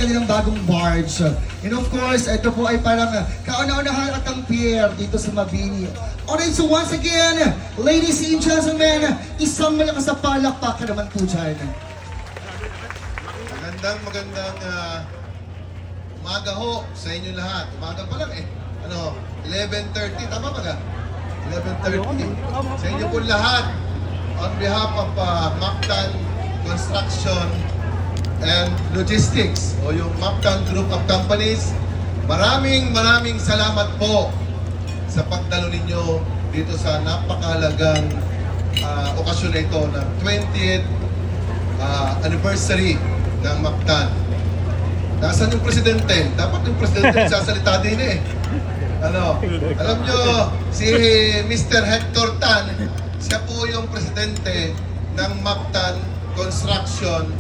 kanilang bagong barge. And of course, ito po ay parang kauna-unahan at ang pier dito sa Mabini. Alright, so once again, ladies and gentlemen, isang malakas na palakpakan naman po dyan. Magandang umaga ho sa inyo lahat. Umaga pa lang 11:30, tama ba ka? 11:30. Sa inyo po lahat, on behalf of Mactan Construction and Logistics o yung Mactan Group of Companies, maraming salamat po sa pagdalo ninyo dito sa napakahalagang okasyon na ito ng 20th anniversary ng Mactan. Nasaan yung presidente? Dapat yung presidente sasalita din alam nyo, si Mr. Hector Tan, siya po yung presidente ng Mactan Construction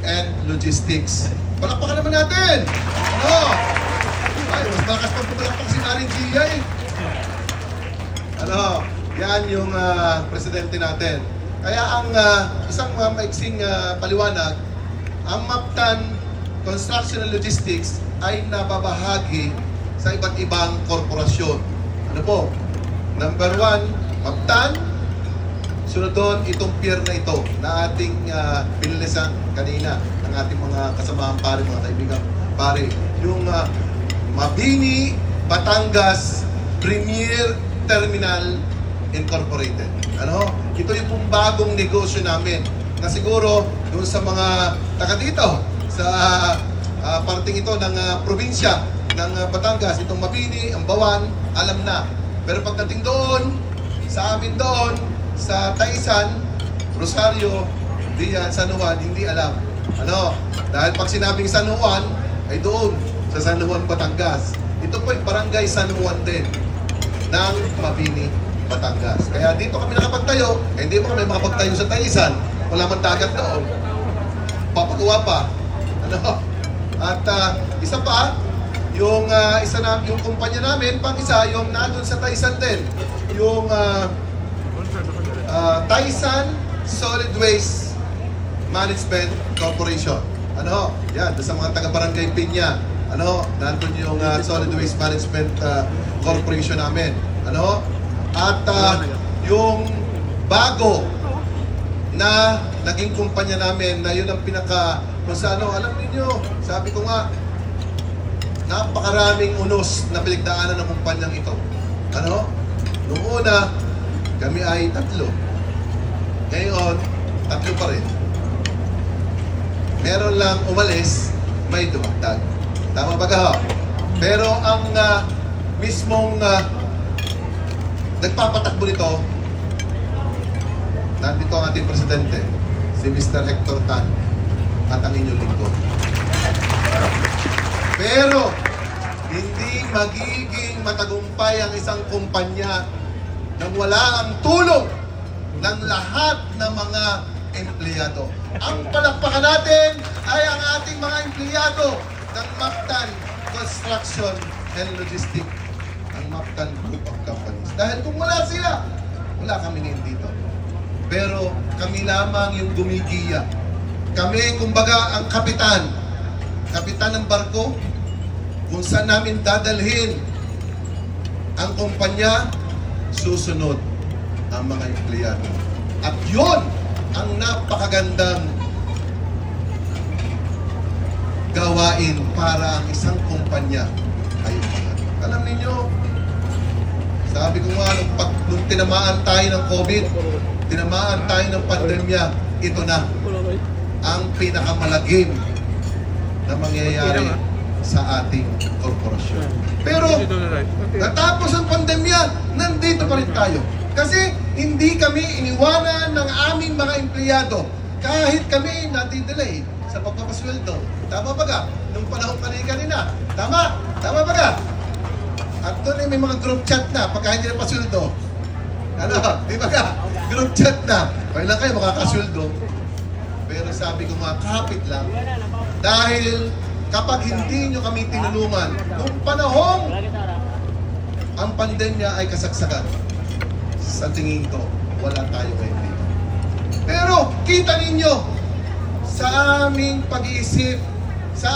and Logistics. Palakpakan naman natin! Ay, mas bakas pa pumalakpak si Maring Gia yan yung presidente natin. Kaya ang isang maiksing paliwanag, ang Mactan Construction and Logistics ay nababahagi sa iba't ibang korporasyon. Ano po? Number 1, Mactan. Sunod doon, itong pier na ito na ating pinilisan kanina ng ating mga kasamahan pare, mga kaibigan pare. Yung Mabini, Batangas Premier Terminal Incorporated. Ito yung pong bagong negosyo namin na siguro doon sa mga taga dito sa parting ito ng probinsya ng Batangas, itong Mabini, Ambawan, alam na. Pero pagdating doon, sa amin doon, sa Taisan, Rosario, San Juan, hindi alam. Dahil pag sinabing San Juan, ay doon, sa San Juan, Batangas. Ito po yung barangay San Juan din ng Mabini, Batangas. Kaya dito kami nakapagtayo, hindi mo kami makapagtayo sa Taisan. Wala man dagat doon. Papagawa pa. At isa pa, yung yung kumpanya namin, pang isa, yung nandun sa Taisan din, yung Taisan Solid Waste Management Corporation. Yan, sa mga taga-barangay Pinya, nandun yung Solid Waste Management Corporation namin. At yung bago na naging kumpanya namin na yun ang kung sa alam niyo, sabi ko nga, napakaraming unos na pinagdaanan ng kumpanyang ito. Noong una, kami ay 3. Ngayon, 3 pa rin. Meron lang umalis, may dumagdag. Tama ba ka? Pero ang mismong nagpapatakbo nito, nandito ang ating presidente, si Mr. Hector Tan, at ang inyong lingkod. Pero, hindi magiging matagumpay ang isang kumpanya nang wala ang tulong ng lahat ng mga empleyado. Ang palakpakan natin ay ang ating mga empleyado ng Mactan Construction and Logistics, ang Mactan Group of Companies. Dahil kung wala sila, wala kami ngayon dito. Pero kami lamang yung gumigiya. Kami, kumbaga, ang kapitan ng barko, kung saan namin dadalhin ang kumpanya, susunod ang mga empleyado. At yun ang napakagandang gawain para ang isang kumpanya ay umangat. Alam ninyo, sabi ko nga, nung tinamaan tayo ng COVID, tinamaan tayo ng pandemya, ito na ang pinakamalagim na mangyayari sa ating korporasyon. Pero natapos ang pandemya, nandito pa rin tayo. Kasi hindi kami iniwanan ng aming mga empleyado. Kahit kami natidelay sa pagpapasweldo. Tama ba ka? Nung panahon kanina. Tama? Tama ba ka? At doon ay may mga group chat na pagka hindi na pasweldo. Di ba ka? Group chat na. Kailan kayo makakasweldo? Pero sabi ko mga kapit lang. Dahil kapag hindi nyo kami tinulungan, nung panahong ang pandemya ay kasagsagan, sa tingin ko, wala tayo ngayon dito. Pero kita ninyo, sa aming pag-iisip, sa